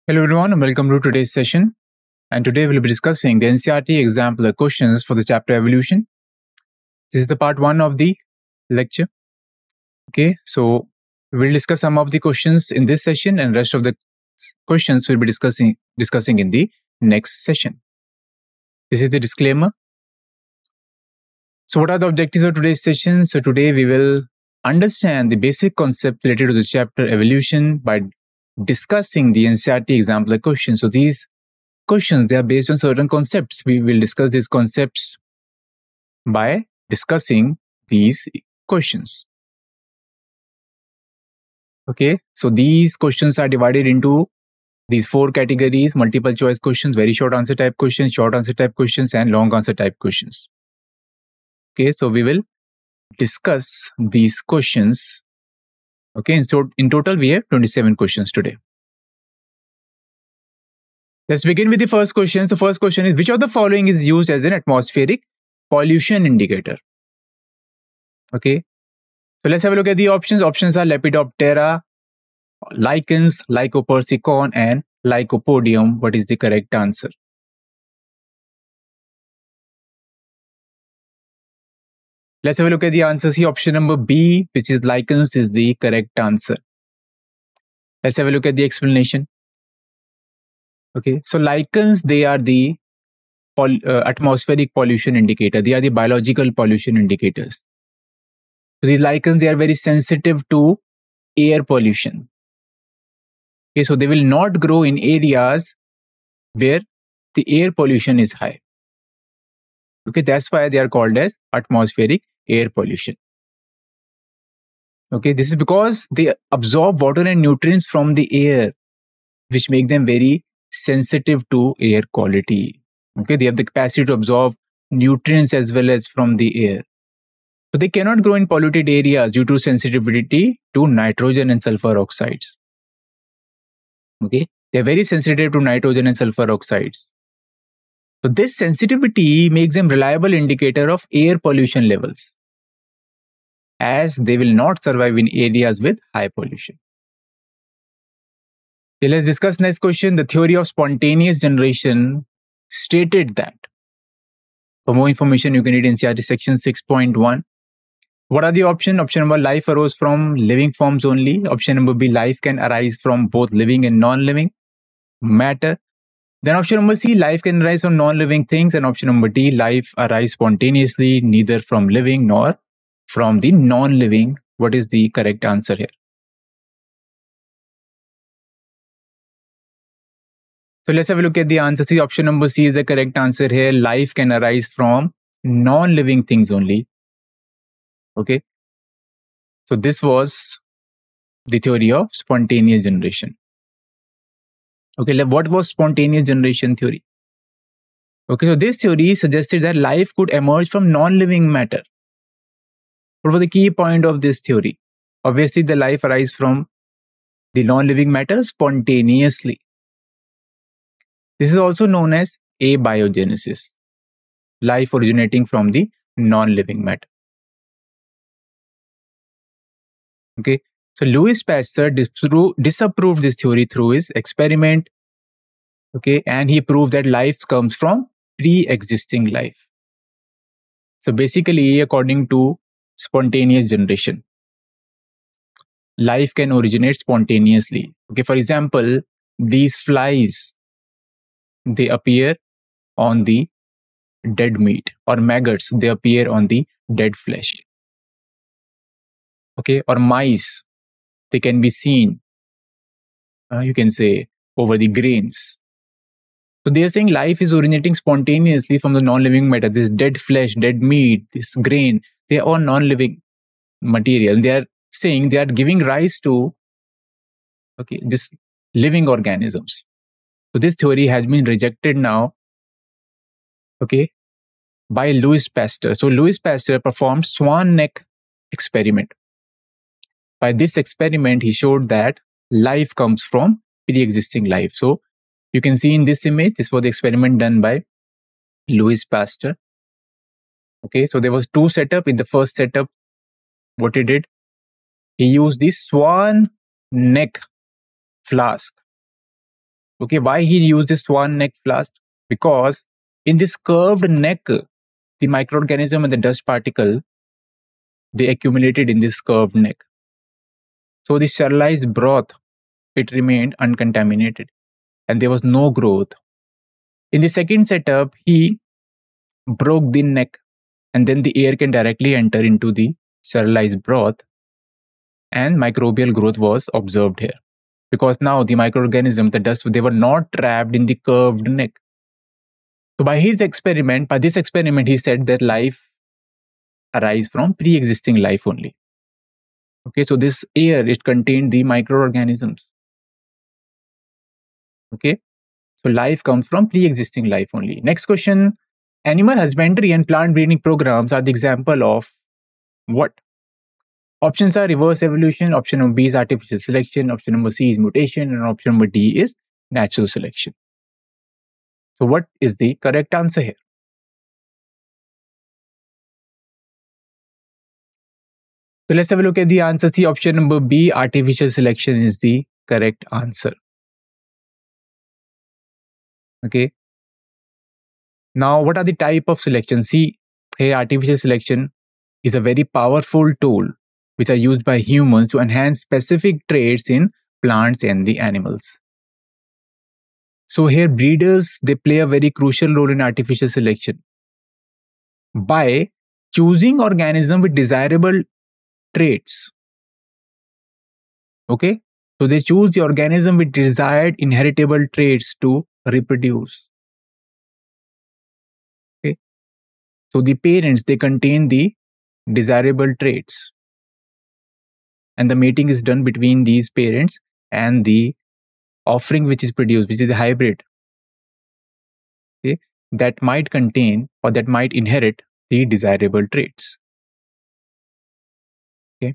Hello everyone and welcome to today's session. And today we'll be discussing the NCERT example questions for the chapter Evolution. This is the part 1 of the lecture. Okay, so we'll discuss some of the questions in this session and rest of the questions we'll be discussing in the next session. This is the disclaimer. So what are the objectives of today's session? So today we will understand the basic concept related to the chapter Evolution by discussing the NCERT example questions. So these questions, they are based on certain concepts. We will discuss these concepts by discussing these questions. Okay, so these questions are divided into these 4 categories: multiple choice questions, very short answer type questions, short answer type questions, and long answer type questions. Okay, so we will discuss these questions. Okay, so in total we have 27 questions today. Let's begin with the first question. So first question is, which of the following is used as an atmospheric pollution indicator? Okay, so let's have a look at the options. Options are Lepidoptera, lichens, Lycopersicon, and Lycopodium. What is the correct answer? Let's have a look at the answer. See, option number B, which is lichens, is the correct answer. Let's have a look at the explanation. Okay, so lichens, they are the atmospheric pollution indicator. They are the biological pollution indicators. So these lichens, they are very sensitive to air pollution. Okay, so they will not grow in areas where the air pollution is high. Okay, that's why they are called as atmospheric air pollution. Okay, this is because they absorb water and nutrients from the air, which make them very sensitive to air quality. Okay, they have the capacity to absorb nutrients as well as from the air. So they cannot grow in polluted areas due to sensitivity to nitrogen and sulfur oxides. Okay, they're very sensitive to nitrogen and sulfur oxides. So this sensitivity makes them reliable indicator of air pollution levels, as they will not survive in areas with high pollution. Okay, let's discuss next question. The theory of spontaneous generation stated that. For more information, you can read NCERT section 6.1. What are the options? Option number, life arose from living forms only. Option number B, life can arise from both living and non-living matter. Then option number C, life can arise from non-living things. And option number D, life arises spontaneously, neither from living nor from the non-living. What is the correct answer here? So let's have a look at the answer. See, option number C is the correct answer here. Life can arise from non-living things only. Okay. So this was the theory of spontaneous generation. Okay, what was spontaneous generation theory? Okay, so this theory suggested that life could emerge from non-living matter. What was the key point of this theory? Obviously, the life arises from the non-living matter spontaneously. This is also known as abiogenesis, life originating from the non-living matter. Okay, so Louis Pasteur disapproved this theory through his experiment. Okay, and he proved that life comes from pre-existing life. So basically, according to spontaneous generation, life can originate spontaneously. Okay, for example, these flies, they appear on the dead meat, or maggots, they appear on the dead flesh. Okay, or mice, they can be seen, you can say, over the grains. So they are saying life is originating spontaneously from the non-living matter. This dead flesh, dead meat, this grain, they are all non-living material. They are saying they are giving rise to this living organisms. So this theory has been rejected now, by Louis Pasteur. So Louis Pasteur performed swan neck experiment. By this experiment, he showed that life comes from pre-existing life. So you can see in this image, this was the experiment done by Louis Pasteur. Okay, so there was 2 setup. In the first setup, what he did, he used the swan neck flask. Okay, why he used this swan neck flask? Because in this curved neck, the microorganism and the dust particle, they accumulated in this curved neck. So the sterilized broth, it remained uncontaminated and there was no growth. In the second setup, he broke the neck and then the air can directly enter into the sterilized broth and microbial growth was observed here. Because now the microorganism, the dust, they were not trapped in the curved neck. So by this experiment, he said that life arise from pre-existing life only. Okay, so this air, it contained the microorganisms. Okay, so life comes from pre-existing life only. Next question, animal husbandry and plant breeding programs are the example of what? Options are reverse evolution, option number B is artificial selection, option number C is mutation, and option number D is natural selection. So what is the correct answer here? So let's have a look at the answer. See, option number B, artificial selection is the correct answer. Okay. Now, what are the type of selection? See, here artificial selection is a very powerful tool which are used by humans to enhance specific traits in plants and the animals. So here breeders, they play a very crucial role in artificial selection by choosing organism with desirable traits. Okay, so they choose the organism with desired inheritable traits to reproduce. Okay, so the parents, they contain the desirable traits and the mating is done between these parents and the offspring which is produced, which is the hybrid. Okay, that might contain or that might inherit the desirable traits. Okay.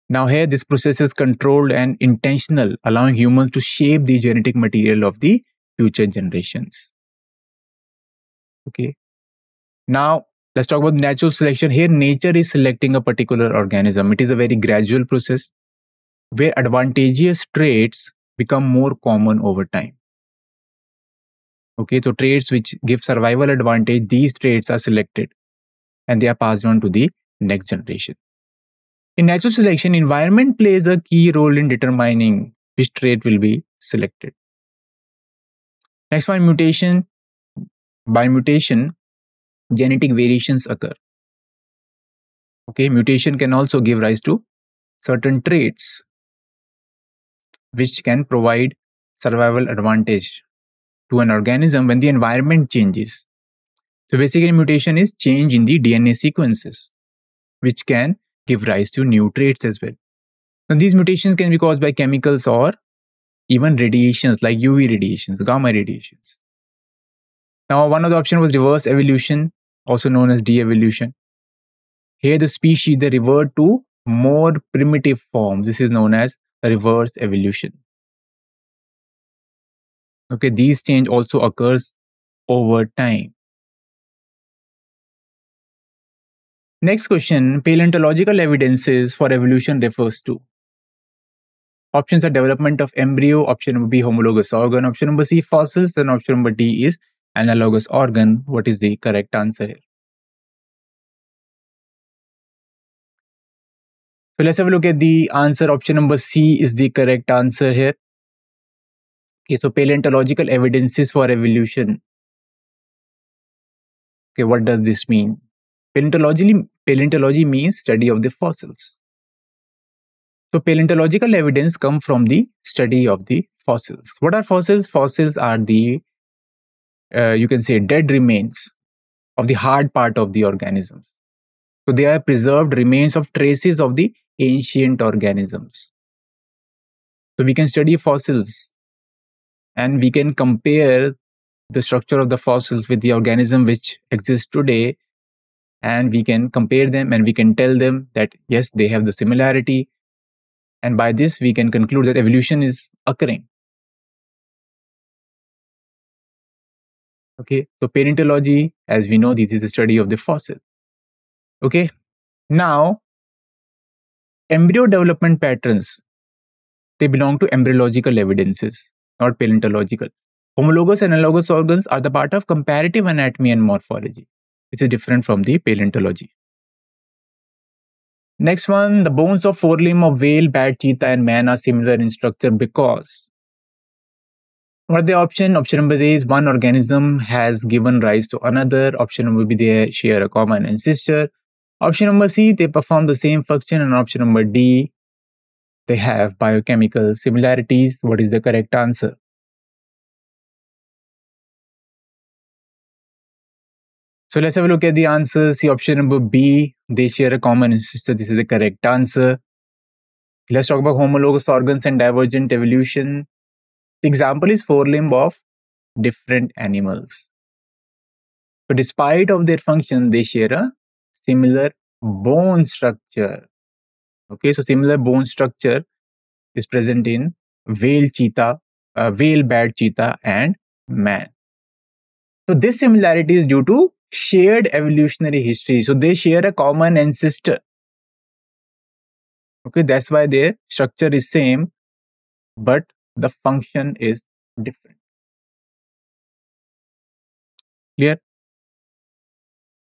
Now here this process is controlled and intentional, allowing humans to shape the genetic material of the future generations. Okay. Now let's talk about natural selection. Here nature is selecting a particular organism. It is a very gradual process where advantageous traits become more common over time. Okay, so traits which give survival advantage, these traits are selected and they are passed on to the next generation. In natural selection, environment plays a key role in determining which trait will be selected. Next one, mutation. By mutation, genetic variations occur. Okay, mutation can also give rise to certain traits which can provide survival advantage to an organism when the environment changes. So basically, mutation is change in the DNA sequences, which can give rise to new traits as well. Now, these mutations can be caused by chemicals or even radiations like UV radiations, gamma radiations. Now, one of the options was reverse evolution, also known as de-evolution. Here, the species, they revert to more primitive form. This is known as reverse evolution. Okay, these change also occurs over time. Next question, paleontological evidences for evolution refers to. Options are development of embryo, option number B, homologous organ, option number C, fossils, and option number D is analogous organ. What is the correct answer here? So let's have a look at the answer. Option number C is the correct answer here. Okay, so paleontological evidences for evolution. Okay, what does this mean? Paleontology means study of the fossils. So paleontological evidence come from the study of the fossils. What are fossils? Fossils are the, you can say, dead remains of the hard part of the organisms. So they are preserved remains of traces of the ancient organisms. So we can study fossils and we can compare the structure of the fossils with the organism which exists today, and we can compare them and we can tell them that yes, they have the similarity, and by this we can conclude that evolution is occurring. Okay, so paleontology, as we know, this is the study of the fossil. Okay, now embryo development patterns, they belong to embryological evidences. not paleontological. Homologous and analogous organs are the part of comparative anatomy and morphology, which is different from the paleontology. Next one, the bones of forelimb of whale, bat, cheetah, and man are similar in structure because. What are the option? Option number A is one organism has given rise to another. Option number B, they share a common ancestor. Option number C, they perform the same function. And option number D, they have biochemical similarities. What is the correct answer? So let's have a look at the answer. See option number B, they share a common ancestor. This is the correct answer. Let's talk about homologous organs and divergent evolution. The example is forelimb of different animals. But despite of their function, they share a similar bone structure. Okay, so similar bone structure is present in whale, cheetah, whale, bat, cheetah, and man. So this similarity is due to shared evolutionary history. So they share a common ancestor. Okay, that's why their structure is same, but the function is different. Clear?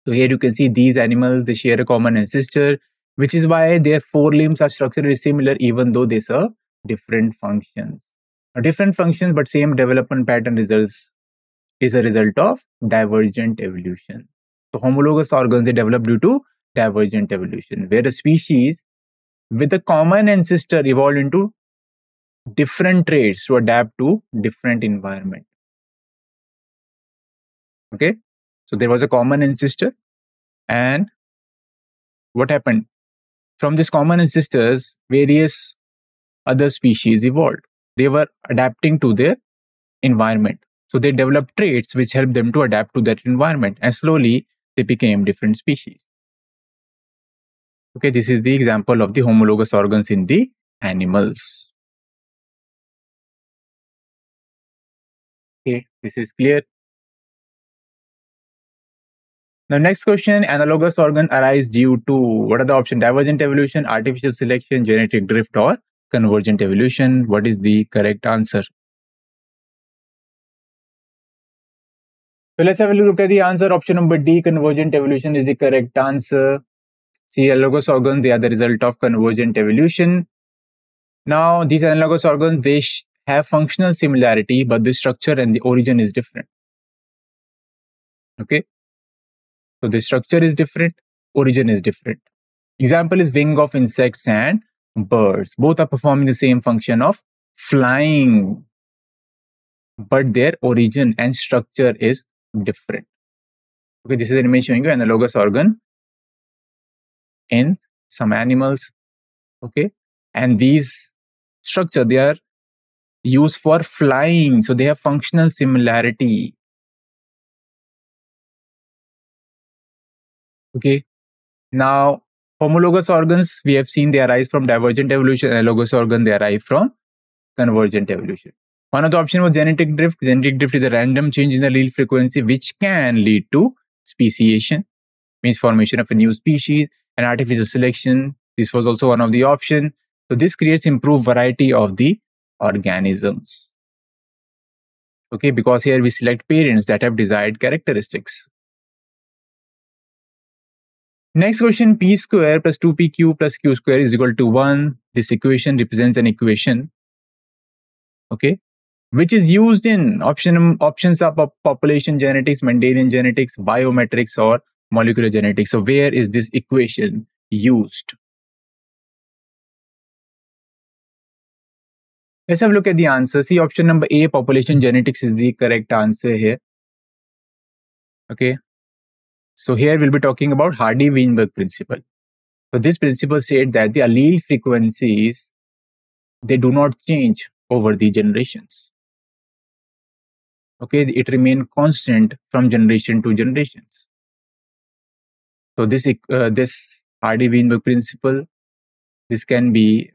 So here you can see these animals, they share a common ancestor, which is why their forelimbs are structurally similar even though they serve different functions. Different functions but same development pattern results is a result of divergent evolution. So homologous organs, they develop due to divergent evolution, where a species with a common ancestor evolved into different traits to adapt to different environment. Okay, so there was a common ancestor, and what happened? From this common ancestors, various other species evolved. They were adapting to their environment. So they developed traits which helped them to adapt to that environment, and slowly they became different species. Okay, this is the example of the homologous organs in the animals. Okay, this is clear. Now, next question, analogous organ arise due to, what are the options? Divergent evolution, artificial selection, genetic drift, or convergent evolution. What is the correct answer? So let's have a look at the answer. Option number D, convergent evolution is the correct answer. See, analogous organs, they are the result of convergent evolution. Now, these analogous organs, they have functional similarity, but the structure and the origin is different. Okay. So the structure is different, origin is different. Example is wing of insects and birds. Both are performing the same function of flying, but their origin and structure is different. Okay, this is an image showing you analogous organ in some animals. Okay, and these structure, they are used for flying, so they have functional similarity. Okay, now homologous organs, we have seen they arise from divergent evolution. Analogous organs, they arise from convergent evolution. One of the options was genetic drift. Genetic drift is a random change in the allele frequency which can lead to speciation, means formation of a new species, and artificial selection. This was also one of the options. So this creates improved variety of the organisms. Okay, because here we select parents that have desired characteristics. Next question, p square plus 2pq plus q square is equal to 1. This equation represents an equation, okay, which is used in options are population genetics, Mendelian genetics, biometrics, or molecular genetics. So where is this equation used? Let's have a look at the answer. See, option number A, population genetics, is the correct answer here. Okay. So here we'll be talking about Hardy-Weinberg principle. So this principle said that the allele frequencies, they do not change over the generations. Okay, it remains constant from generation to generations. So this Hardy-Weinberg principle, this can be,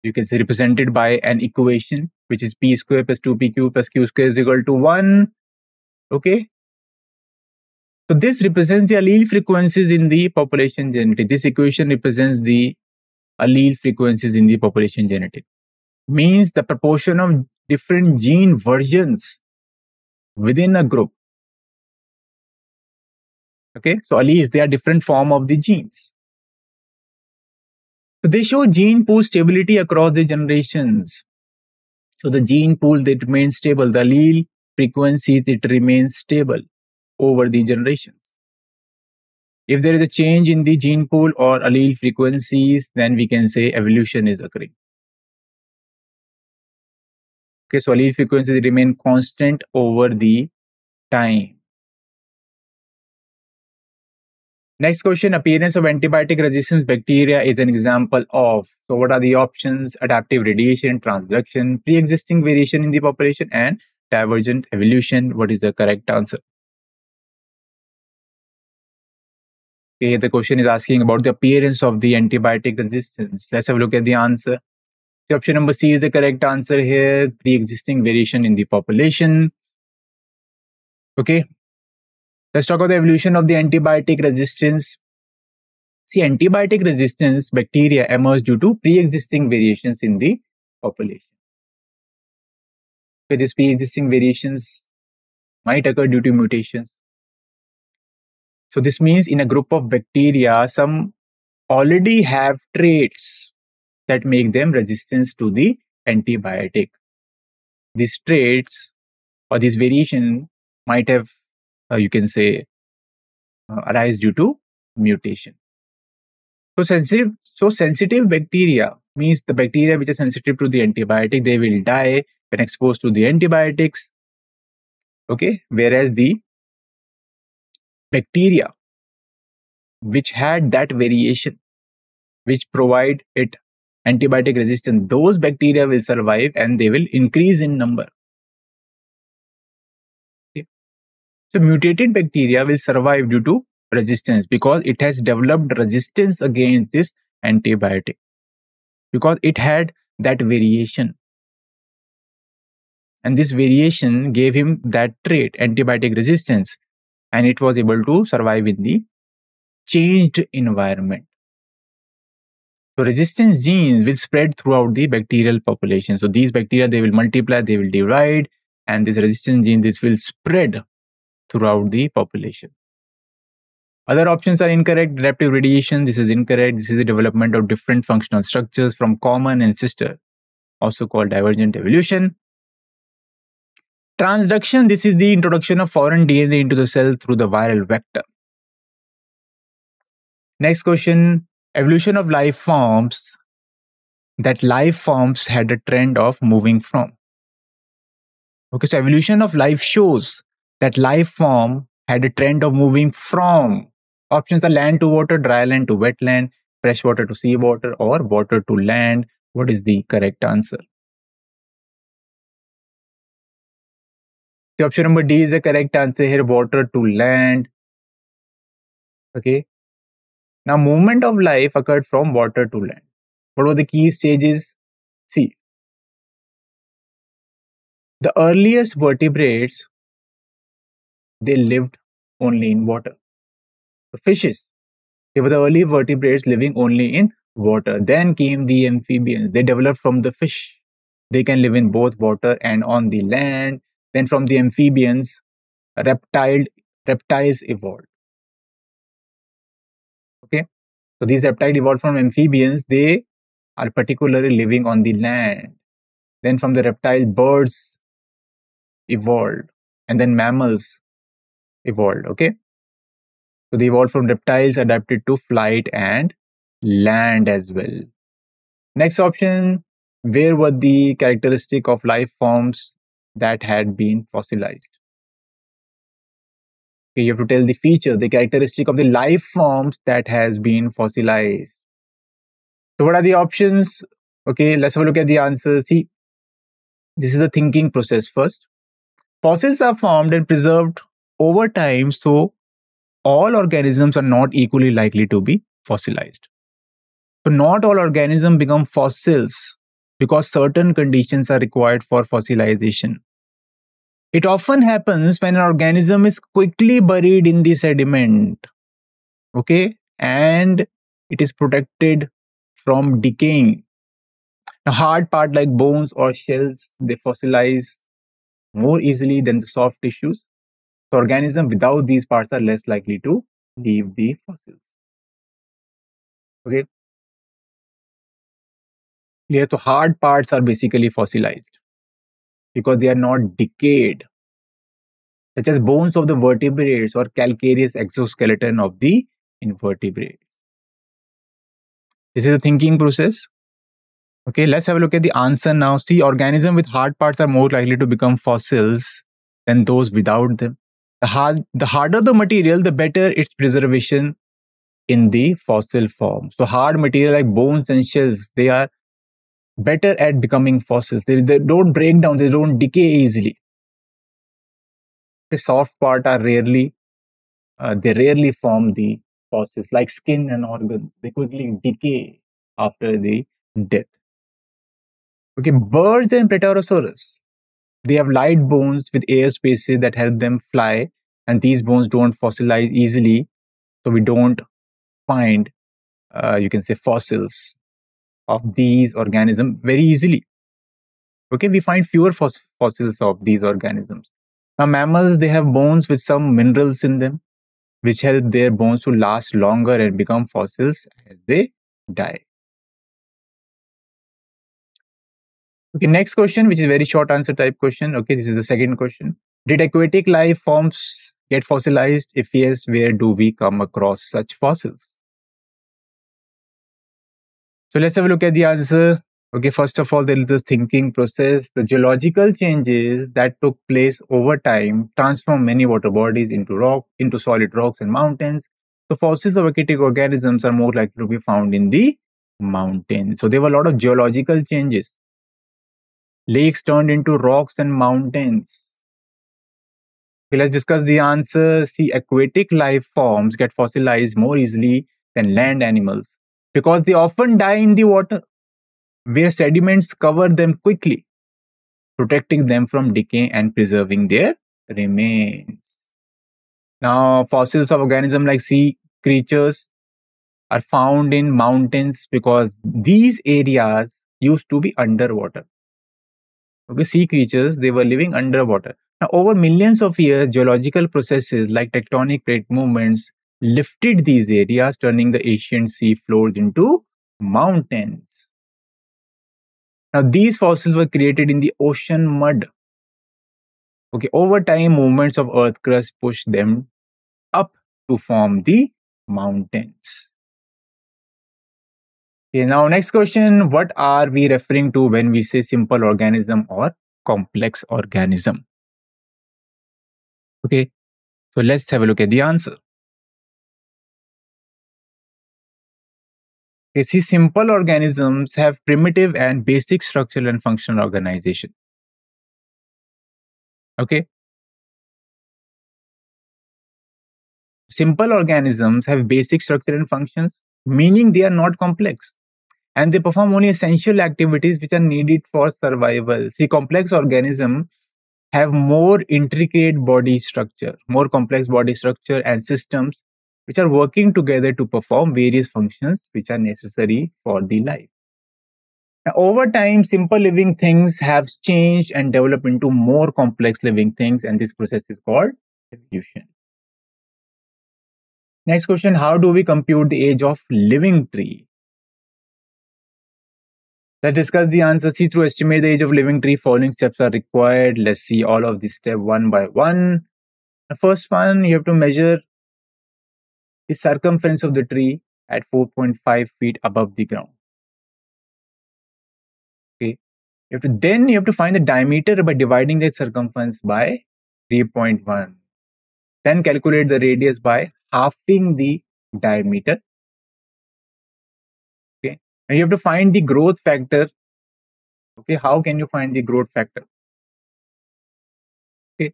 you can say, represented by an equation which is p square plus 2pq plus q square is equal to 1. Okay. So this represents the allele frequencies in the population genetic. This equation represents the allele frequencies in the population genetic. Means the proportion of different gene versions within a group. Okay, so alleles, they are different form of the genes. So they show gene pool stability across the generations. So the gene pool, that remains stable. The allele frequencies, it remains stable over the generations. If there is a change in the gene pool or allele frequencies, then we can say evolution is occurring. Okay, so allele frequencies remain constant over the time. Next question, appearance of antibiotic resistance bacteria is an example of. So what are the options? Adaptive radiation, transduction, pre-existing variation in the population, and divergent evolution. What is the correct answer? Okay, the question is asking about the appearance of the antibiotic resistance. Let's have a look at the answer. The option number C is the correct answer here, pre-existing variation in the population. Okay, let's talk about the evolution of the antibiotic resistance. See, antibiotic resistance bacteria emerge due to pre-existing variations in the population. Okay, these pre-existing variations might occur due to mutations. So this means in a group of bacteria, some already have traits that make them resistant to the antibiotic. These traits or this variation might have, you can say, arise due to mutation. So sensitive bacteria means the bacteria which are sensitive to the antibiotic, they will die when exposed to the antibiotics. Okay, whereas the bacteria which had that variation, which provide it antibiotic resistance, those bacteria will survive and they will increase in number. Okay. So mutated bacteria will survive due to resistance because it has developed resistance against this antibiotic because it had that variation. And this variation gave him that trait, antibiotic resistance, and it was able to survive in the changed environment. So resistance genes will spread throughout the bacterial population. So these bacteria, they will multiply, they will divide, and this resistance gene, this will spread throughout the population. Other options are incorrect. Adaptive radiation, this is incorrect. This is the development of different functional structures from common ancestor, also called divergent evolution. Transduction, this is the introduction of foreign DNA into the cell through the viral vector. Next question, evolution of life forms, that life forms had a trend of moving from. Okay, so evolution of life shows that life form had a trend of moving from. Options are land to water, dry land to wetland, fresh water to seawater, or water to land. What is the correct answer? The option number D is the correct answer here, water to land. Okay. Now, movement of life occurred from water to land. What were the key stages? See, the earliest vertebrates, they lived only in water. The fishes, they were the early vertebrates living only in water. Then came the amphibians. They developed from the fish. They can live in both water and on the land. Then from the amphibians, reptiles evolved. Okay, so these reptiles evolved from amphibians. They are particularly living on the land. Then from the reptile, birds evolved, and then mammals evolved. Okay, so they evolved from reptiles, adapted to flight and land as well. Next option, where were the characteristic of life forms that had been fossilized? Okay, you have to tell the feature, the characteristic of the life forms that has been fossilized. So what are the options? Okay, let's have a look at the answers. See, this is the thinking process first. Fossils are formed and preserved over time, so all organisms are not equally likely to be fossilized. So not all organisms become fossils because certain conditions are required for fossilization. It often happens when an organism is quickly buried in the sediment, okay, and it is protected from decaying. The hard part like bones or shells, they fossilize more easily than the soft tissues. So organisms without these parts are less likely to leave the fossils. Okay. Clear? So hard parts are basically fossilized because they are not decayed, such as bones of the vertebrates or calcareous exoskeleton of the invertebrate. This is a thinking process. Okay, let's have a look at the answer now. See, organisms with hard parts are more likely to become fossils than those without them. The harder the material, the better its preservation in the fossil form. So hard material like bones and shells, they are better at becoming fossils. They don't break down, they don't decay easily. The soft part are they rarely form the fossils, like skin and organs. They quickly decay after the death. Okay, birds and Pterosaurus, they have light bones with air spaces that help them fly, and these bones don't fossilize easily, so we don't find, you can say, fossils of these organisms very easily. Okay, we find fewer fossils of these organisms. Now, mammals, they have bones with some minerals in them, which help their bones to last longer and become fossils as they die. Okay, next question, which is very short answer type question. Okay, this is the second question. Did aquatic life forms get fossilized? If yes, where do we come across such fossils? So let's have a look at the answer. Okay, first of all, there is the thinking process. The geological changes that took place over time transformed many water bodies into solid rocks and mountains. The fossils of aquatic organisms are more likely to be found in the mountains. So there were a lot of geological changes. Lakes turned into rocks and mountains. Okay, let's discuss the answer. See, aquatic life forms get fossilized more easily than land animals because they often die in the water, where sediments cover them quickly, protecting them from decay and preserving their remains. Now, fossils of organisms like sea creatures are found in mountains because these areas used to be underwater. Okay, sea creatures, they were living underwater. Now, over millions of years, geological processes like tectonic plate movements lifted these areas, turning the ancient sea floors into mountains. Now, these fossils were created in the ocean mud. Okay, over time, movements of earth crust pushed them up to form the mountains. Okay, now next question, what are we referring to when we say simple organism or complex organism? Okay, so let's have a look at the answer. Okay, see, simple organisms have primitive and basic structural and functional organization. Okay, simple organisms have basic structure and functions, meaning they are not complex, and they perform only essential activities which are needed for survival. See, complex organisms have more intricate body structure, more complex body structure and systems which are working together to perform various functions which are necessary for the life. Now, over time, simple living things have changed and developed into more complex living things, and this process is called evolution. Next question, how do we compute the age of living tree? Let's discuss the answer. See, to estimate the age of living tree, following steps are required. Let's see all of these steps one by one. The first one, you have to measure the circumference of the tree at 4.5 feet above the ground. Okay. You have to find the diameter by dividing the circumference by 3.1. Then calculate the radius by halving the diameter. Okay. Now you have to find the growth factor. Okay. How can you find the growth factor? Okay.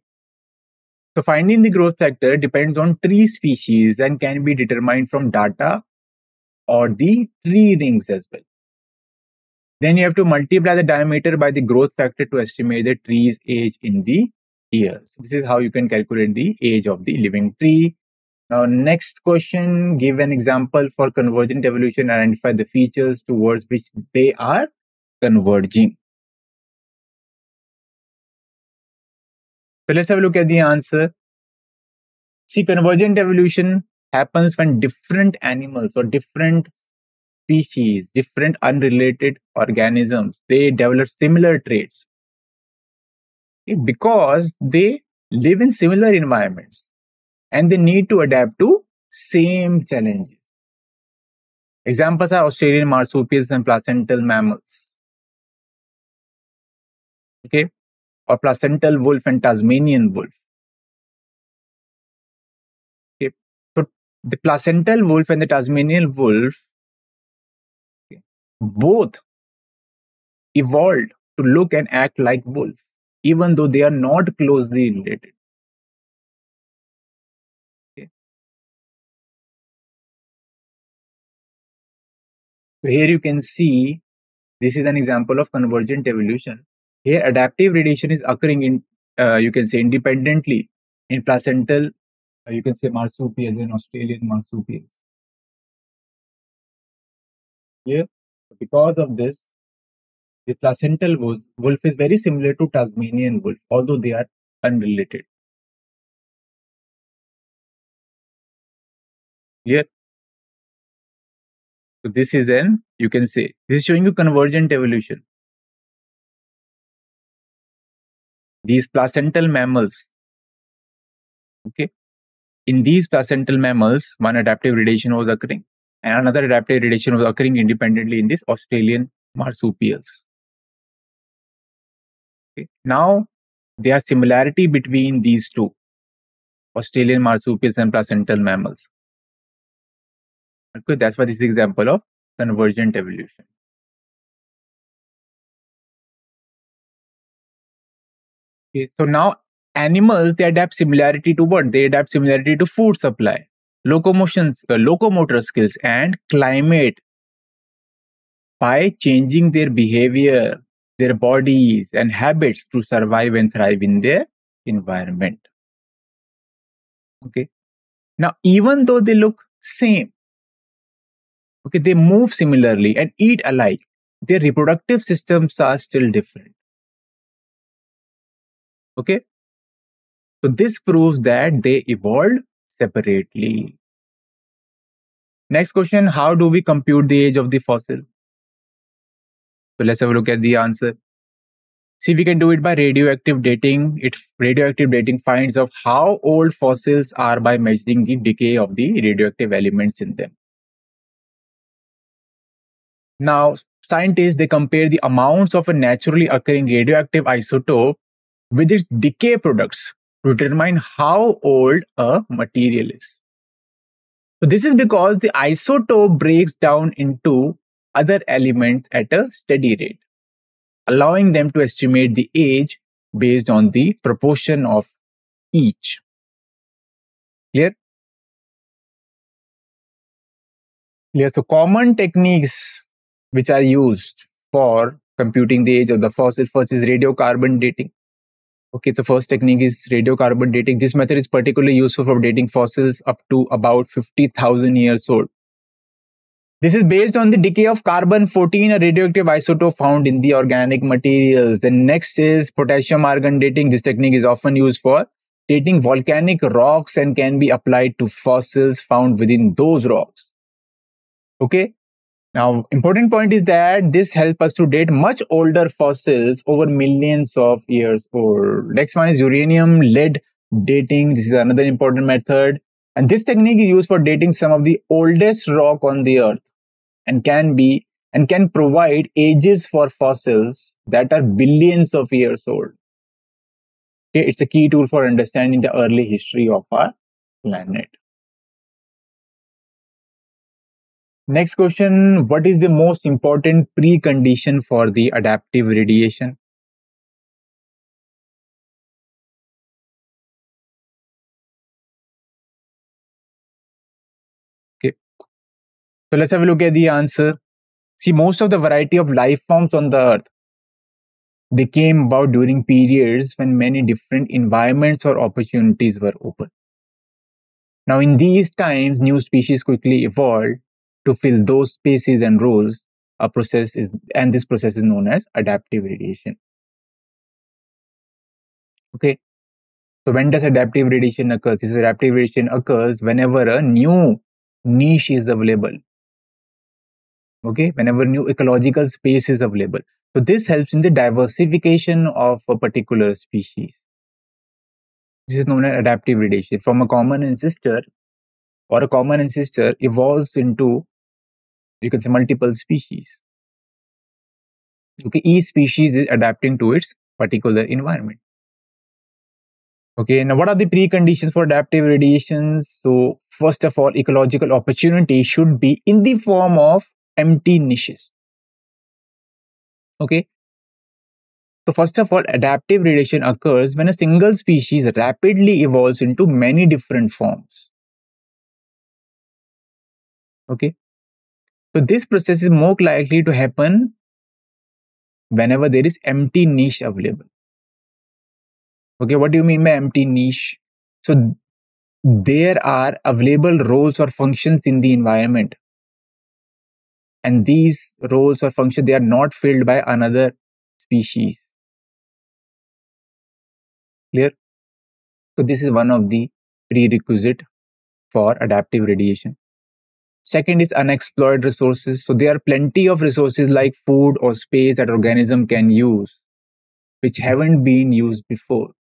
So finding the growth factor depends on tree species and can be determined from data or the tree rings as well. Then you have to multiply the diameter by the growth factor to estimate the tree's age in the years. This is how you can calculate the age of the living tree. Now, next question, give an example for convergent evolution, identify the features towards which they are converging? So let's have a look at the answer. See, convergent evolution happens when different animals or different species, different unrelated organisms, they develop similar traits because they live in similar environments and they need to adapt to same challenges. Examples are Australian marsupials and placental mammals. Okay, or placental wolf and Tasmanian wolf. Okay, so the placental wolf and the Tasmanian wolf, okay, both evolved to look and act like wolves, even though they are not closely related. Okay. So here you can see this is an example of convergent evolution. Here, adaptive radiation is occurring in, you can say, independently in placental, you can say, marsupials and Australian marsupials. Here, because of this, the placental wolf is very similar to Tasmanian wolf, although they are unrelated. Here, so this is an, you can say, this is showing you convergent evolution. These placental mammals, okay, in these placental mammals, one adaptive radiation was occurring, and another adaptive radiation was occurring independently in these Australian marsupials. Okay. Now, there are similarity between these two, Australian marsupials and placental mammals. Okay, that's why this is an example of convergent evolution. Okay, so now animals, they adapt similarity to what? They adapt similarity to food supply, locomotor skills, and climate by changing their behavior, their bodies, and habits to survive and thrive in their environment. Okay. Now, even though they look same, okay, they move similarly and eat alike, their reproductive systems are still different. Okay. So this proves that they evolved separately. Next question, how do we compute the age of the fossil? So let's have a look at the answer. See, we can do it by radioactive dating. Radioactive dating finds out how old fossils are by measuring the decay of the radioactive elements in them. Now, scientists, they compare the amounts of a naturally occurring radioactive isotope with its decay products to determine how old a material is. So this is because the isotope breaks down into other elements at a steady rate, allowing them to estimate the age based on the proportion of each. Clear? Clear. So common techniques which are used for computing the age of the fossil, first is radiocarbon dating. Okay, the first technique is radiocarbon dating. This method is particularly useful for dating fossils up to about 50,000 years old. This is based on the decay of carbon-14, a radioactive isotope found in the organic materials. The next is potassium-argon dating. This technique is often used for dating volcanic rocks and can be applied to fossils found within those rocks. Okay. Now, important point is that this helps us to date much older fossils over millions of years old. Next one is uranium-lead dating. This is another important method. And this technique is used for dating some of the oldest rock on the earth and can provide ages for fossils that are billions of years old. Okay, it's a key tool for understanding the early history of our planet. Next question, what is the most important precondition for the adaptive radiation? Okay, so let's have a look at the answer. See, most of the variety of life forms on the earth, they came about during periods when many different environments or opportunities were open. Now, in these times, new species quickly evolved to fill those spaces and roles a process is, and this process is known as adaptive radiation. Okay. So when does adaptive radiation occurs? This adaptive radiation occurs whenever a new niche is available. Okay, whenever new ecological space is available. So this helps in the diversification of a particular species. This is known as adaptive radiation. From a common ancestor, or a common ancestor evolves into, you can say, multiple species. Okay, each species is adapting to its particular environment. Okay, now what are the preconditions for adaptive radiations? So first of all, ecological opportunity should be in the form of empty niches. Okay, so first of all, adaptive radiation occurs when a single species rapidly evolves into many different forms. Okay, so this process is more likely to happen whenever there is empty niche available. Okay, what do you mean by empty niche? So there are available roles or functions in the environment, and these roles or functions, they are not filled by another species. Clear? So this is one of the prerequisite for adaptive radiation. Second is unexplored resources. So there are plenty of resources like food or space that organism can use, which haven't been used before.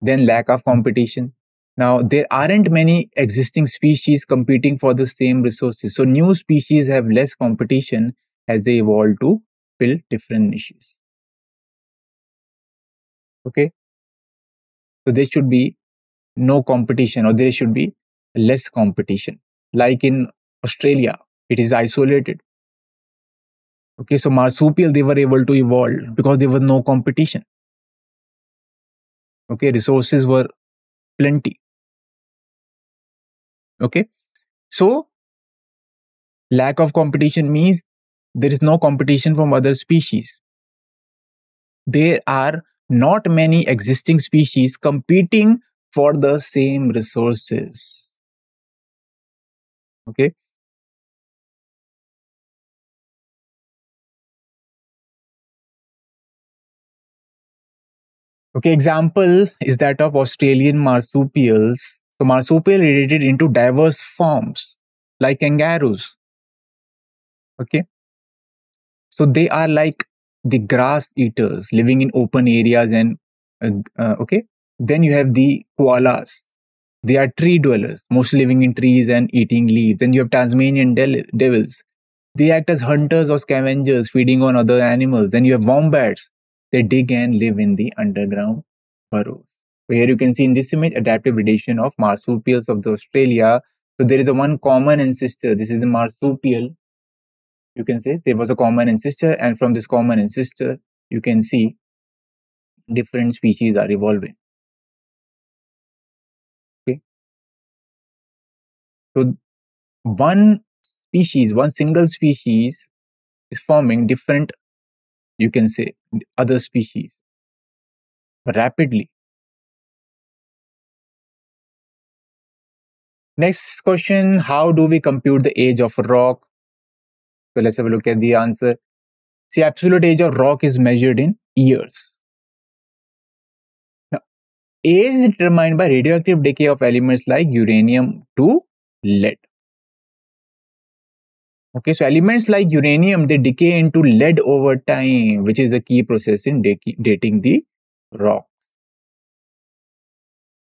Then lack of competition. Now, there aren't many existing species competing for the same resources. So new species have less competition as they evolve to fill different niches. Okay. So there should be no competition, or there should be less competition. Like in Australia, it is isolated. Okay. So marsupial, they were able to evolve because there was no competition. Okay. Resources were plenty. Okay. So lack of competition means there is no competition from other species. There are not many existing species competing for the same resources. Okay. Okay, example is that of Australian marsupials. So marsupial related into diverse forms like kangaroos. Okay. So they are like the grass eaters living in open areas and okay. Then you have the koalas. They are tree dwellers, mostly living in trees and eating leaves. Then you have Tasmanian devils. They act as hunters or scavengers, feeding on other animals. Then you have wombats. They dig and live in the underground burrows. So here you can see in this image adaptive predation of marsupials of the Australia. So there is a one common ancestor. This is the marsupial. You can say there was a common ancestor, and from this common ancestor, you can see different species are evolving. Okay. So one species, one single species is forming different, you can say, other species rapidly. Next question, how do we compute the age of a rock? So let's have a look at the answer. See, absolute age of rock is measured in years. Now, age is determined by radioactive decay of elements like uranium to lead. Okay, so elements like uranium, they decay into lead over time, which is the key process in dating the rock.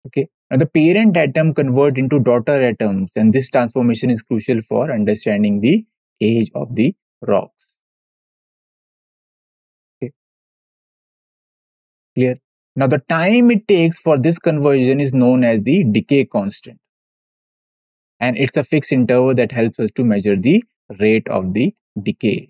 Okay, now the parent atom convert into daughter atoms, and this transformation is crucial for understanding the age of the rocks. Okay, clear? Now the time it takes for this conversion is known as the decay constant, and it's a fixed interval that helps us to measure the rate of the decay.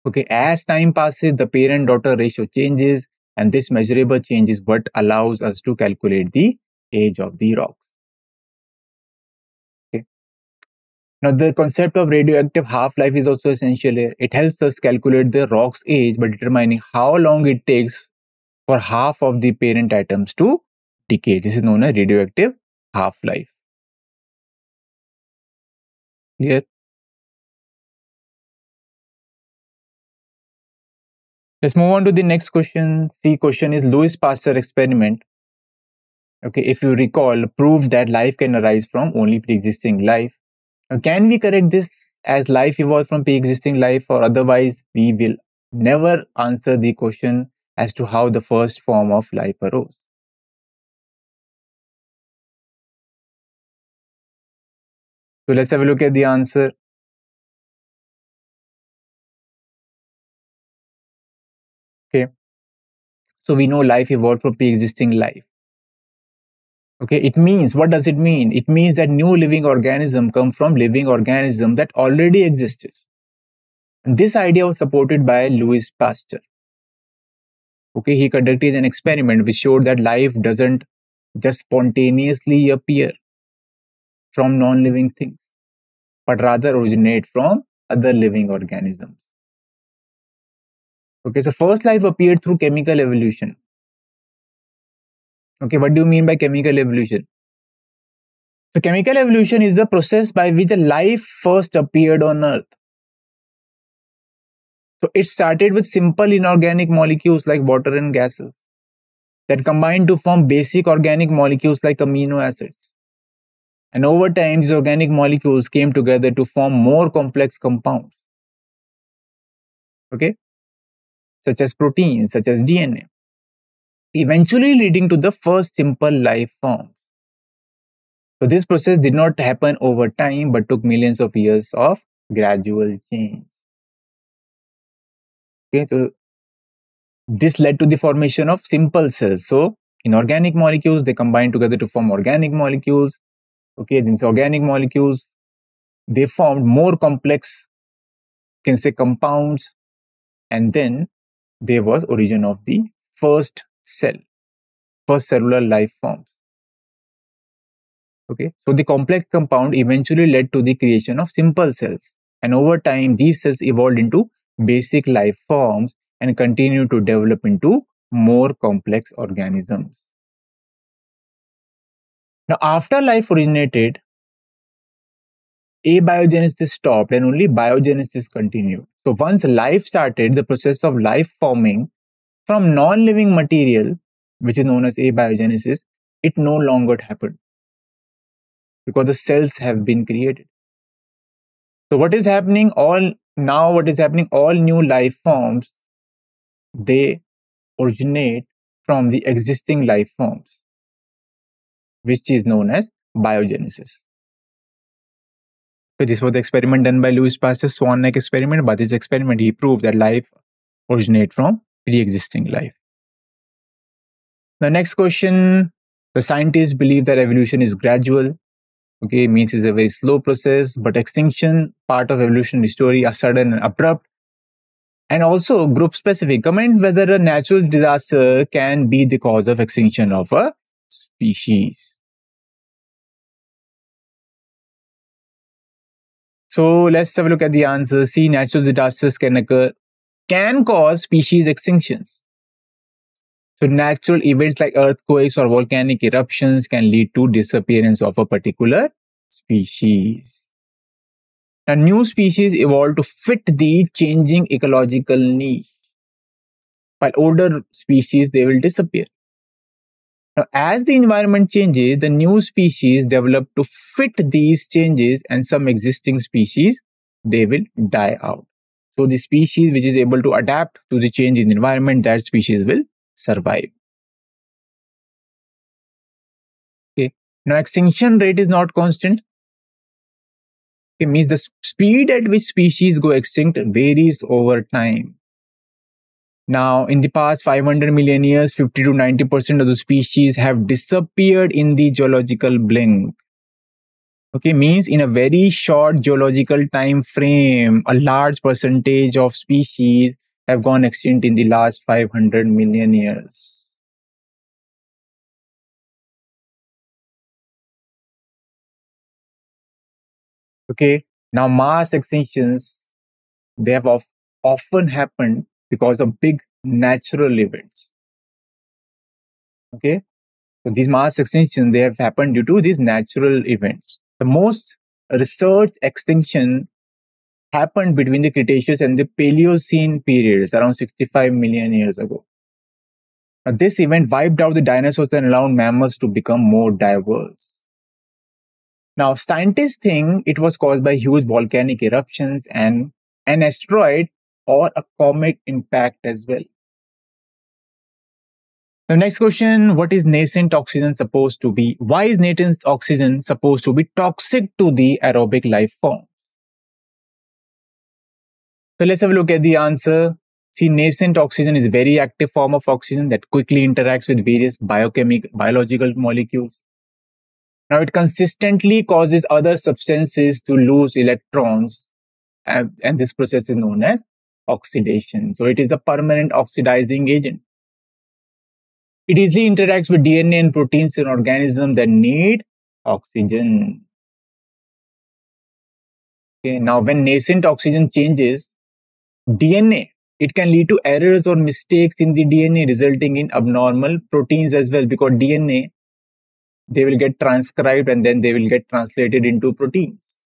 Okay, as time passes, the parent-daughter ratio changes, and this measurable change is what allows us to calculate the age of the rocks. Okay. Now, the concept of radioactive half-life is also essential here. It helps us calculate the rock's age by determining how long it takes for half of the parent atoms to decay. This is known as radioactive half-life. Clear? Let's move on to the next question. The question is Louis Pasteur experiment. Okay, if you recall, proved that life can arise from only pre-existing life. Now, can we correct this as life evolved from pre-existing life, or otherwise we will never answer the question as to how the first form of life arose? So let's have a look at the answer. Okay, so we know life evolved from pre-existing life. Okay, it means, what does it mean? It means that new living organism come from living organism that already existed. And this idea was supported by Louis Pasteur. Okay, he conducted an experiment which showed that life doesn't just spontaneously appear from non-living things, but rather originate from other living organisms. Okay, so first life appeared through chemical evolution. Okay, what do you mean by chemical evolution? So chemical evolution is the process by which a life first appeared on Earth. So it started with simple inorganic molecules like water and gases that combined to form basic organic molecules like amino acids. And over time, these organic molecules came together to form more complex compounds. Okay, such as proteins, such as DNA, eventually leading to the first simple life form. So this process did not happen over time, but took millions of years of gradual change. Okay, so this led to the formation of simple cells. So inorganic molecules, they combine together to form organic molecules. Okay, these organic molecules, they formed more complex, you can say, compounds, and then there was origin of the first cell, first cellular life forms. Okay, so the complex compound eventually led to the creation of simple cells, and over time these cells evolved into basic life forms and continue to develop into more complex organisms. Now, after life originated, abiogenesis stopped and only biogenesis continued. So once life started, the process of life forming from non-living material, which is known as abiogenesis, it no longer happened because the cells have been created. So what is happening all now? What is happening? All new life forms, they originate from the existing life forms, which is known as biogenesis. So this was the experiment done by Louis Pasteur's Swan-like experiment. By this experiment, he proved that life originates from pre-existing life. The next question: the scientists believe that evolution is gradual. Okay, means it's a very slow process, but extinction part of evolutionary story are sudden and abrupt, and also group specific. Comment whether a natural disaster can be the cause of extinction of a species. So let's have a look at the answer. See, natural disasters can cause species extinctions. So natural events like earthquakes or volcanic eruptions can lead to disappearance of a particular species. Now, new species evolve to fit the changing ecological niche, while older species, they will disappear. Now, as the environment changes, the new species develop to fit these changes, and some existing species, they will die out. So the species which is able to adapt to the change in the environment, that species will survive. Okay. Now, extinction rate is not constant. It means the speed at which species go extinct varies over time. Now, in the past 500 million years, 50 to 90% of the species have disappeared in the geological blink. Okay, means in a very short geological time frame, a large percentage of species have gone extinct in the last 500 million years. Okay, now mass extinctions, they have often happened because of big natural events. Okay, so these mass extinctions, they have happened due to these natural events. The most researched extinction happened between the Cretaceous and the Paleocene periods around 65 million years ago. Now, this event wiped out the dinosaurs and allowed mammals to become more diverse. Now, scientists think it was caused by huge volcanic eruptions and an asteroid or a comet impact as well. The next question, what is nascent oxygen supposed to be? Why is nascent oxygen supposed to be toxic to the aerobic life form? So let's have a look at the answer. See, nascent oxygen is a very active form of oxygen that quickly interacts with various biological molecules. Now, it consistently causes other substances to lose electrons, and this process is known as oxidation. So it is a permanent oxidizing agent. It easily interacts with DNA and proteins in organisms that need oxygen. Okay, now, when nascent oxygen changes DNA, it can lead to errors or mistakes in the DNA, resulting in abnormal proteins as well, because DNA, they will get transcribed and then they will get translated into proteins.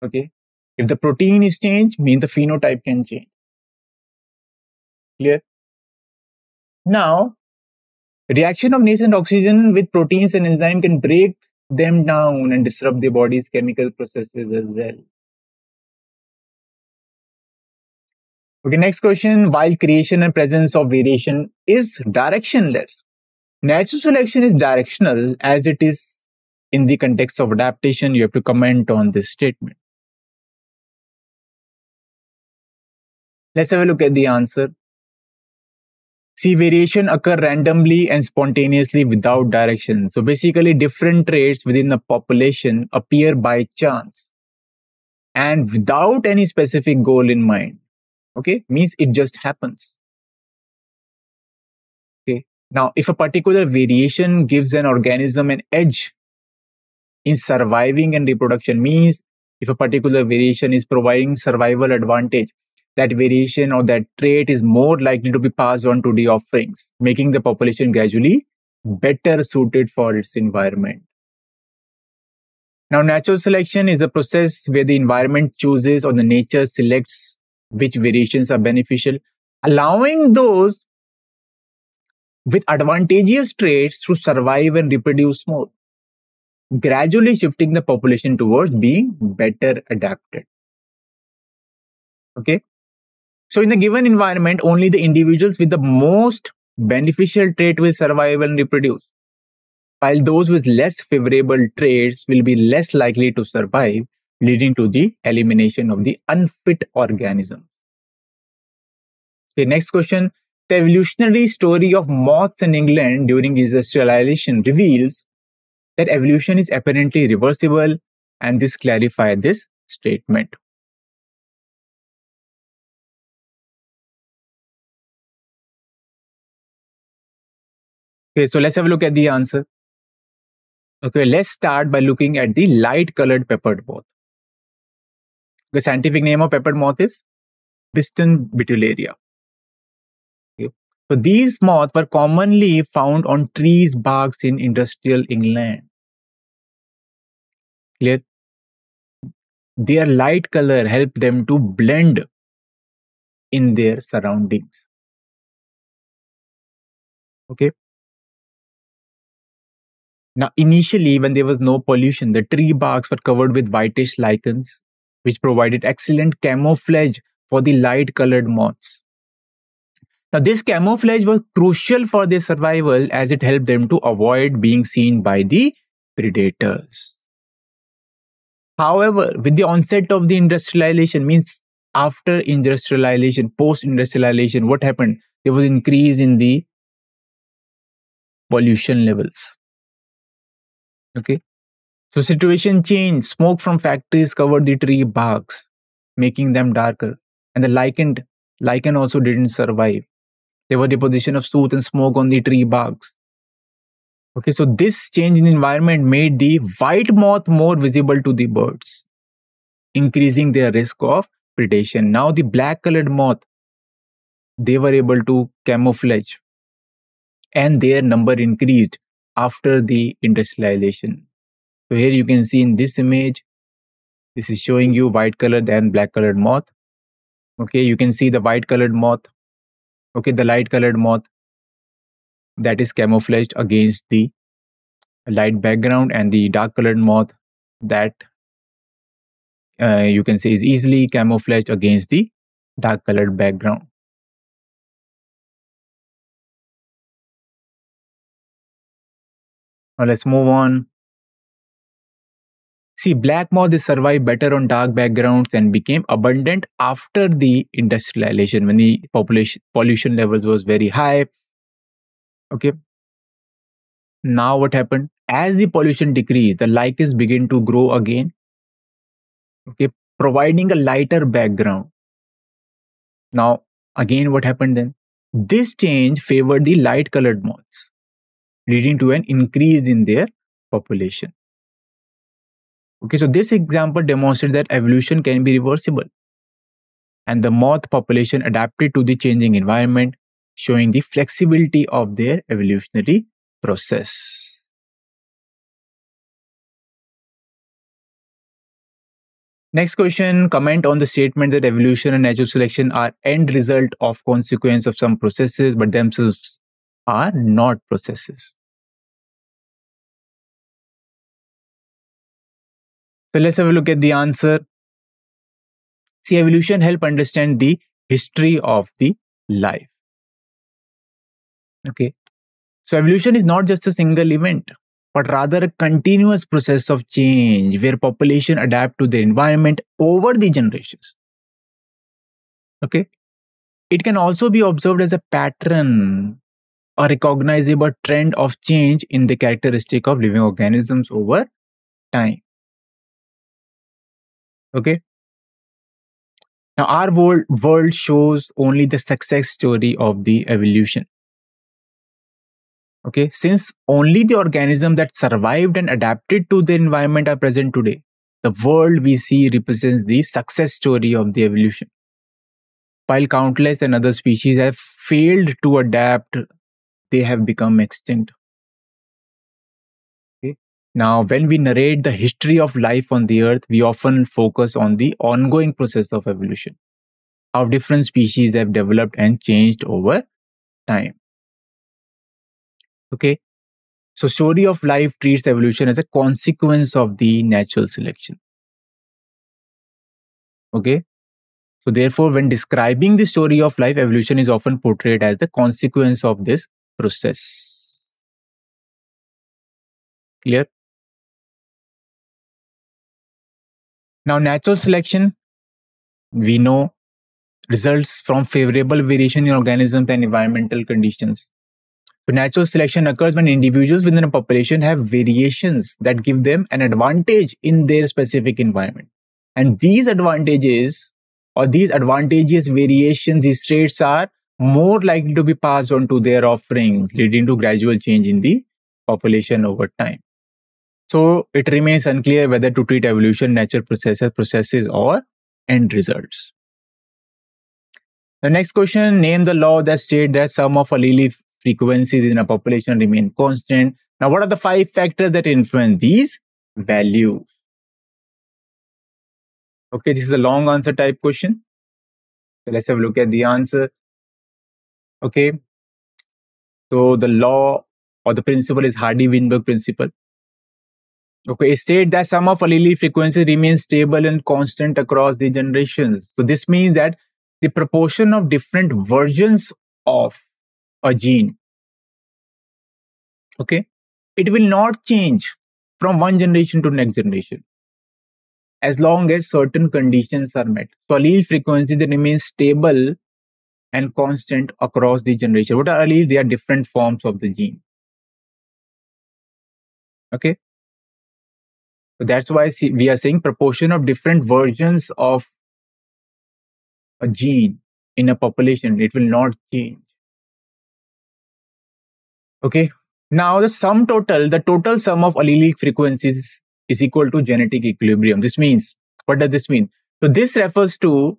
Okay. If the protein is changed, means the phenotype can change. Clear? Now, reaction of nascent oxygen with proteins and enzyme can break them down and disrupt the body's chemical processes as well. Okay, next question. While creation and presence of variation is directionless, natural selection is directional as it is in the context of adaptation. You have to comment on this statement. Let's have a look at the answer. See, variation occur randomly and spontaneously without direction. So basically, different traits within the population appear by chance and without any specific goal in mind. Okay, means it just happens. Okay, now if a particular variation gives an organism an edge in surviving and reproduction, means if a particular variation is providing survival advantage, that variation or that trait is more likely to be passed on to the offerings, making the population gradually better suited for its environment. Now, natural selection is a process where the environment chooses or the nature selects which variations are beneficial, allowing those with advantageous traits to survive and reproduce more, gradually shifting the population towards being better adapted. Okay. So in the given environment, only the individuals with the most beneficial trait will survive and reproduce, while those with less favorable traits will be less likely to survive, leading to the elimination of the unfit organism. Okay, next question. The evolutionary story of moths in England during industrialization reveals that evolution is apparently reversible, and this clarifies this statement. Okay, so let's have a look at the answer. Okay, let's start by looking at the light-colored peppered moth. The scientific name of peppered moth is Biston betullaria. Okay. So these moths were commonly found on trees' barks in industrial England. Clear? Their light color helped them to blend in their surroundings. Okay. Now, initially, when there was no pollution, the tree barks were covered with whitish lichens, which provided excellent camouflage for the light-colored moths. Now, this camouflage was crucial for their survival as it helped them to avoid being seen by the predators. However, with the onset of the industrialization, means after industrialization, post-industrialization, what happened? There was an increase in the pollution levels. Okay. So situation changed. Smoke from factories covered the tree barks, making them darker. And the lichen also didn't survive. There was deposition of soot and smoke on the tree barks. Okay, so this change in environment made the white moth more visible to the birds, increasing their risk of predation. Now the black-colored moth, they were able to camouflage, and their number increased after the industrialization. So here you can see in this image, This is showing you white colored and black colored moth. Okay, you can see the white colored moth. Okay, the light colored moth that is camouflaged against the light background, and the dark colored moth that you can say is easily camouflaged against the dark colored background. Now let's move on. See, black moth survived better on dark backgrounds and became abundant after the industrialization when the population pollution levels was very high. Okay. Now what happened? As the pollution decreased, the lichens begin to grow again. Okay, providing a lighter background. Now, again, what happened then? This change favored the light colored moths, leading to an increase in their population. Okay, so this example demonstrates that evolution can be reversible, and the moth population adapted to the changing environment, showing the flexibility of their evolutionary process. Next question, comment on the statement that evolution and natural selection are end result of consequence of some processes, but themselves are not processes. So let's have a look at the answer. See, evolution help understand the history of the life. Okay. So evolution is not just a single event, but rather a continuous process of change where population adapt to the environment over the generations. Okay. It can also be observed as a pattern, a recognizable trend of change in the characteristic of living organisms over time. Okay. Now, our world shows only the success story of the evolution. Okay, since only the organisms that survived and adapted to the environment are present today, the world we see represents the success story of the evolution. While countless and other species have failed to adapt, they have become extinct. Okay. Now, when we narrate the history of life on the earth, we often focus on the ongoing process of evolution, how different species have developed and changed over time. Okay. So story of life treats evolution as a consequence of the natural selection. Okay. So therefore, when describing the story of life, evolution is often portrayed as the consequence of this process. Clear? Now, natural selection, we know, results from favorable variation in organisms and environmental conditions. So natural selection occurs when individuals within a population have variations that give them an advantage in their specific environment. And these advantages or these advantageous variations, these traits are more likely to be passed on to their offerings, leading to gradual change in the population over time. So it remains unclear whether to treat evolution, natural processes or end results. The next question, name the law that states that sum of allele frequencies in a population remain constant. Now, what are the 5 factors that influence these values? Okay, this is a long answer type question. So let's have a look at the answer. Okay. So the law or the principle is Hardy-Weinberg principle. Okay, it states that sum of allele frequency remains stable and constant across the generations. So this means that the proportion of different versions of a gene, okay, it will not change from one generation to next generation as long as certain conditions are met. So allele frequency, they remain stable and constant across the generation. What are alleles? They are different forms of the gene. Okay. So that's why we are saying proportion of different versions of a gene in a population, it will not change. Okay. Now the total sum of allelic frequencies is equal to genetic equilibrium. This means, what does this mean? So this refers to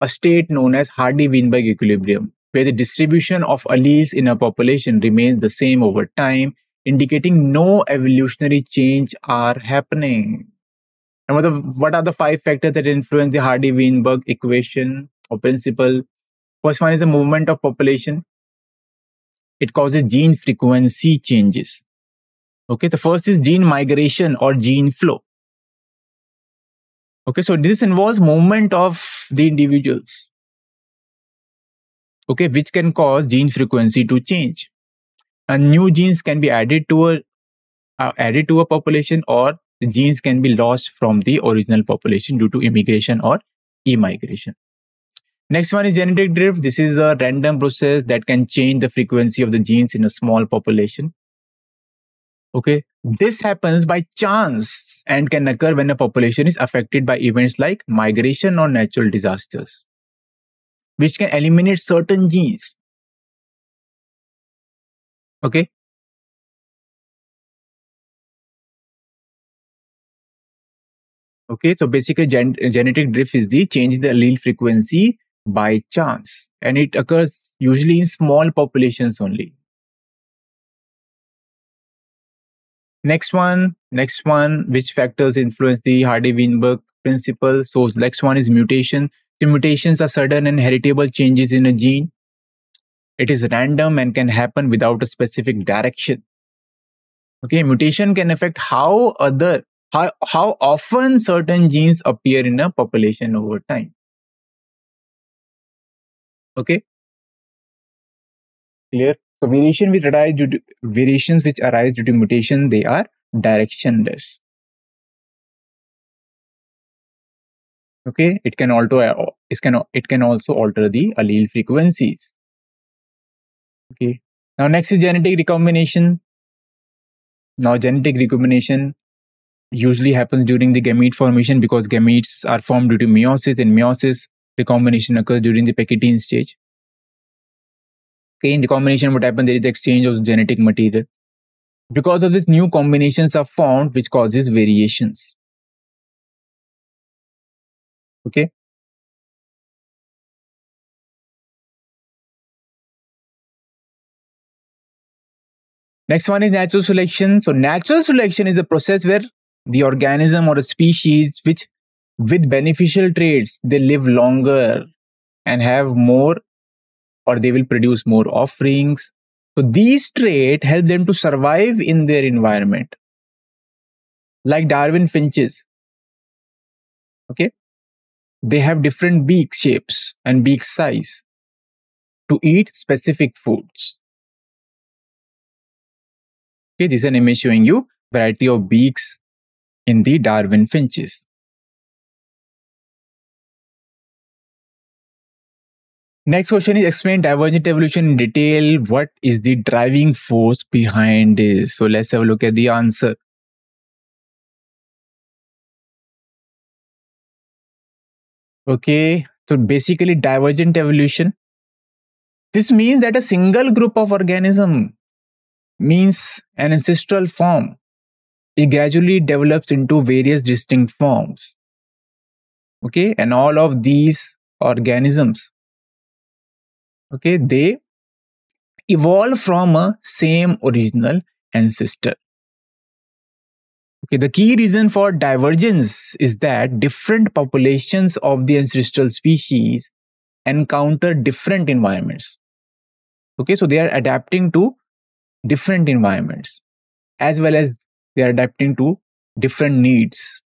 a state known as Hardy-Weinberg equilibrium, where the distribution of alleles in a population remains the same over time, indicating no evolutionary change are happening. And what are the five factors that influence the Hardy-Weinberg equation or principle? First one is the movement of population. It causes gene frequency changes. Okay, the first is gene migration or gene flow. Okay, so this involves movement of the individuals. Okay, which can cause gene frequency to change. And new genes can be added to a population, or the genes can be lost from the original population due to immigration or immigration. Next one is genetic drift. This is a random process that can change the frequency of the genes in a small population. Okay, this happens by chance and can occur when a population is affected by events like migration or natural disasters, which can eliminate certain genes. Okay. Okay, so basically genetic drift is the change in the allele frequency by chance, and it occurs usually in small populations only. Next one, which factors influence the Hardy-Weinberg principle? So next one is mutation. The mutations are sudden and heritable changes in a gene. It is random and can happen without a specific direction. Okay, mutation can affect how often certain genes appear in a population over time. Okay, clear? So variations which arise due to mutation, they are directionless. Okay, it can also alter the allele frequencies. Okay, now next is genetic recombination. Now genetic recombination usually happens during the gamete formation because gametes are formed due to meiosis. In meiosis, recombination occurs during the Pachytene stage. Okay, in the combination, what happens? There is the exchange of genetic material. Because of this, new combinations are formed, which causes variations. Okay. Next one is natural selection. So natural selection is a process where the organism or a species with beneficial traits, they live longer and have more, or they will produce more offsprings. So these traits help them to survive in their environment. Like Darwin finches. Okay. They have different beak shapes and beak size to eat specific foods. Okay, this is an image showing you variety of beaks in the Darwin finches. Next question is explain divergent evolution in detail. What is the driving force behind this? So let's have a look at the answer. Okay, so basically divergent evolution. This means that a single group of organism means an ancestral form. It gradually develops into various distinct forms. Okay, and all of these organisms, okay, they evolve from a same original ancestor. Okay, the key reason for divergence is that different populations of the ancestral species encounter different environments. Okay, so they are adapting to different environments as well as they are adapting to different needs.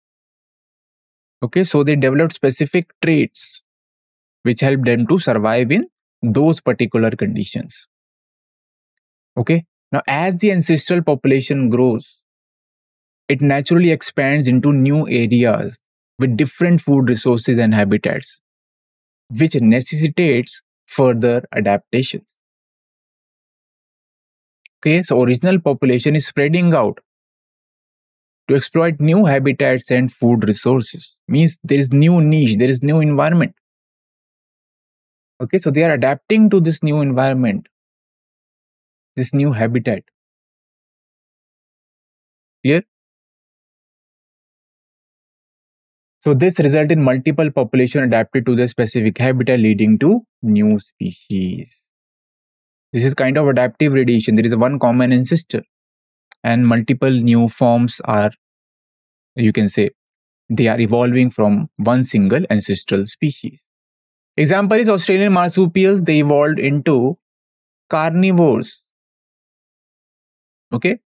Okay, so they develop specific traits which help them to survive in those particular conditions. Okay, now as the ancestral population grows, it naturally expands into new areas with different food resources and habitats, which necessitates further adaptations. Okay, so original population is spreading out to exploit new habitats and food resources. Means there is new niche, there is new environment. Okay, so they are adapting to this new environment, this new habitat. Clear? So this result in multiple population adapted to the specific habitat, leading to new species. This is kind of adaptive radiation. There is one common ancestor and multiple new forms are, you can say, they are evolving from one single ancestral species. Example is Australian marsupials, they evolved into carnivores. Okay.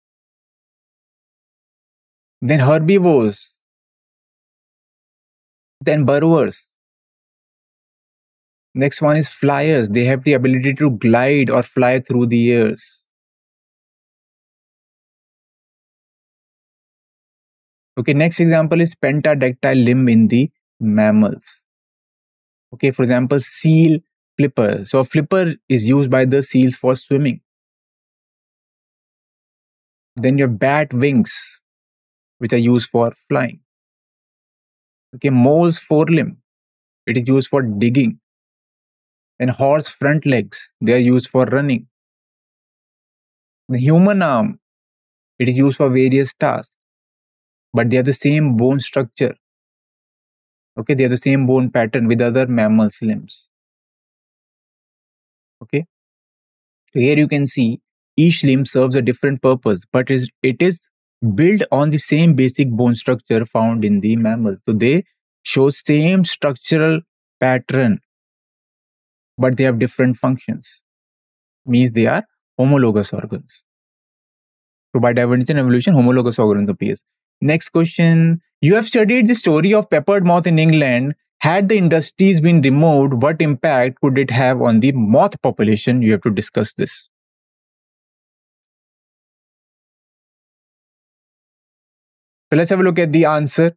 Then herbivores, then burrowers. Next one is flyers. They have the ability to glide or fly through the airs. Okay, next example is pentadactyl limb in the mammals. Okay, for example, seal flipper. So a flipper is used by the seals for swimming. Then your bat wings, which are used for flying. Okay, mole's forelimb, it is used for digging. And horse front legs, they are used for running. The human arm, it is used for various tasks, but they have the same bone structure. Okay, they have the same bone pattern with other mammals' limbs. Okay, so here you can see each limb serves a different purpose, but it is built on the same basic bone structure found in the mammals. So they show same structural pattern, but they have different functions. Means they are homologous organs. So by divergent evolution, homologous organs appears. Next question. You have studied the story of peppered moth in England. Had the industries been removed, what impact could it have on the moth population? You have to discuss this. So let's have a look at the answer.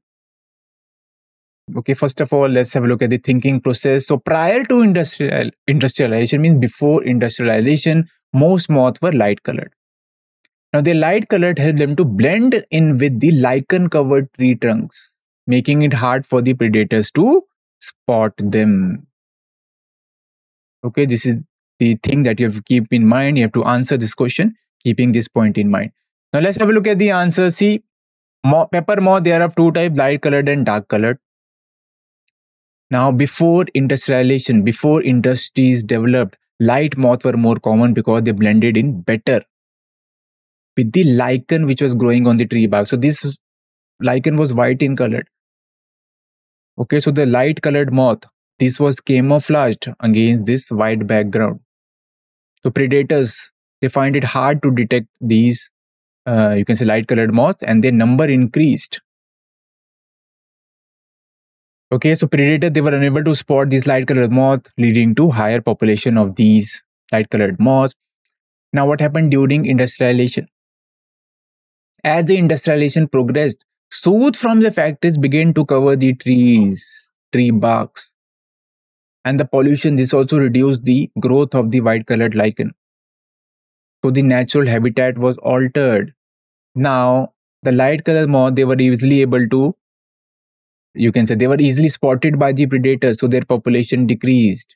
Okay, first of all, let's have a look at the thinking process. So prior to industrialization, means before industrialization, most moths were light colored. Now, the light colored helped them to blend in with the lichen covered tree trunks, making it hard for the predators to spot them. Okay, this is the thing that you have to keep in mind. You have to answer this question, keeping this point in mind. Now, let's have a look at the answer. See, pepper moth, they are of two types, light colored and dark colored. Now, before industrialization, before industries developed, light moth were more common because they blended in better with the lichen which was growing on the tree bark. So this lichen was white in color. Okay, so the light colored moth, this was camouflaged against this white background. So predators, they find it hard to detect these, you can say light colored moths, and their number increased. Okay, so predators, they were unable to spot these light colored moths, leading to higher population of these light colored moths. Now, what happened during industrialization? As the industrialization progressed, soot from the factories began to cover the trees, tree barks. And the pollution, this also reduced the growth of the white colored lichen. So the natural habitat was altered. Now, the light colored moth, they were easily able to, you can say, they were easily spotted by the predators, so their population decreased.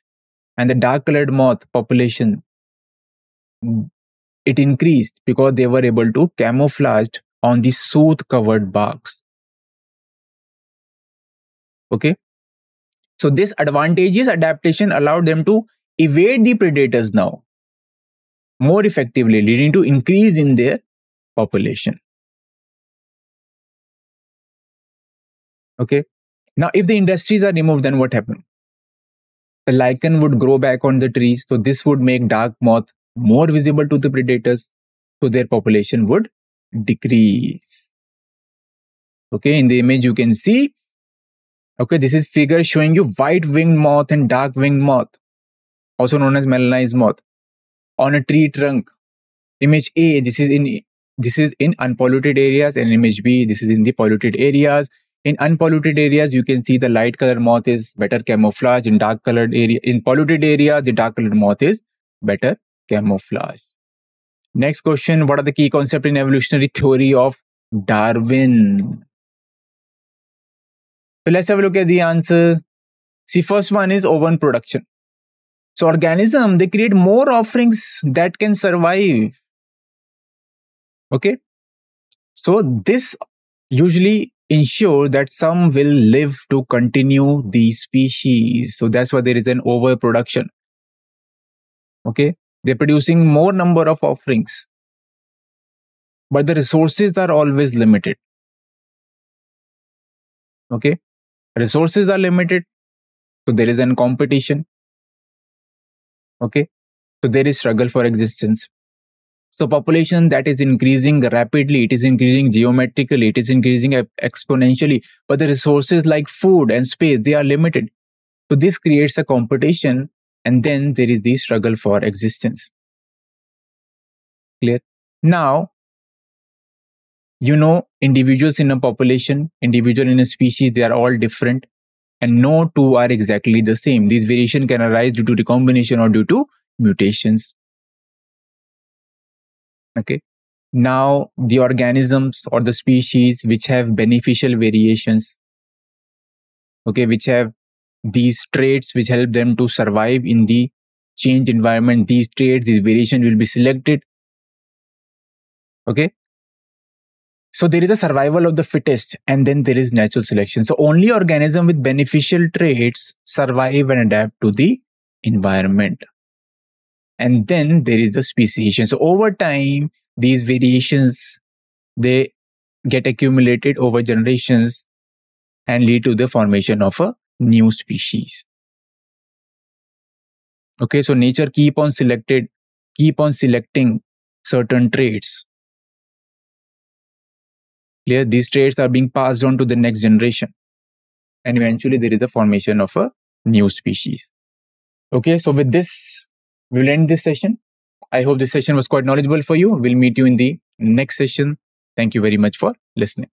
And the dark colored moth population, it increased because they were able to camouflage on the soot covered barks. Okay. So this advantageous adaptation allowed them to evade the predators now more effectively, leading to increase in their population. Okay. Now, if the industries are removed, then what happened? The lichen would grow back on the trees. So this would make dark moth more visible to the predators. So their population would decrease. Okay. In the image, you can see, okay, this is figure showing you white winged moth and dark winged moth, also known as melanized moth, on a tree trunk. Image A, this is in unpolluted areas, and image B, this is in the polluted areas. In unpolluted areas, you can see the light colored moth is better camouflage. In dark colored area, in polluted areas, the dark colored moth is better camouflage. Next question, what are the key concepts in evolutionary theory of Darwin? So let's have a look at the answers. See, first one is ovum production. So organism, they create more offerings that can survive. Okay. So this usually ensures that some will live to continue the species. So that's why there is an overproduction. Okay. They're producing more number of offerings, but the resources are always limited. Okay, resources are limited, so there is an competition. Okay, so there is struggle for existence. So population that is increasing rapidly, it is increasing geometrically, it is increasing exponentially, but the resources like food and space, they are limited. So this creates a competition, and then there is the struggle for existence. Clear? Now, individuals in a population, individual in a species, they are all different, and no two are exactly the same. These variation can arise due to recombination or due to mutations. Okay. Now, the organisms or the species which have beneficial variations, okay, which have these traits which help them to survive in the changed environment, these traits, these variation will be selected. Okay. So there is a survival of the fittest, and then there is natural selection. So only organism with beneficial traits survive and adapt to the environment. And then there is the speciation. So over time, these variations, they get accumulated over generations and lead to the formation of a new species. Okay, so nature keep on selecting certain traits. Clear? These traits are being passed on to the next generation, and eventually there is a formation of a new species. Okay, so with this, we'll end this session. I hope this session was quite knowledgeable for you. We'll meet you in the next session. Thank you very much for listening.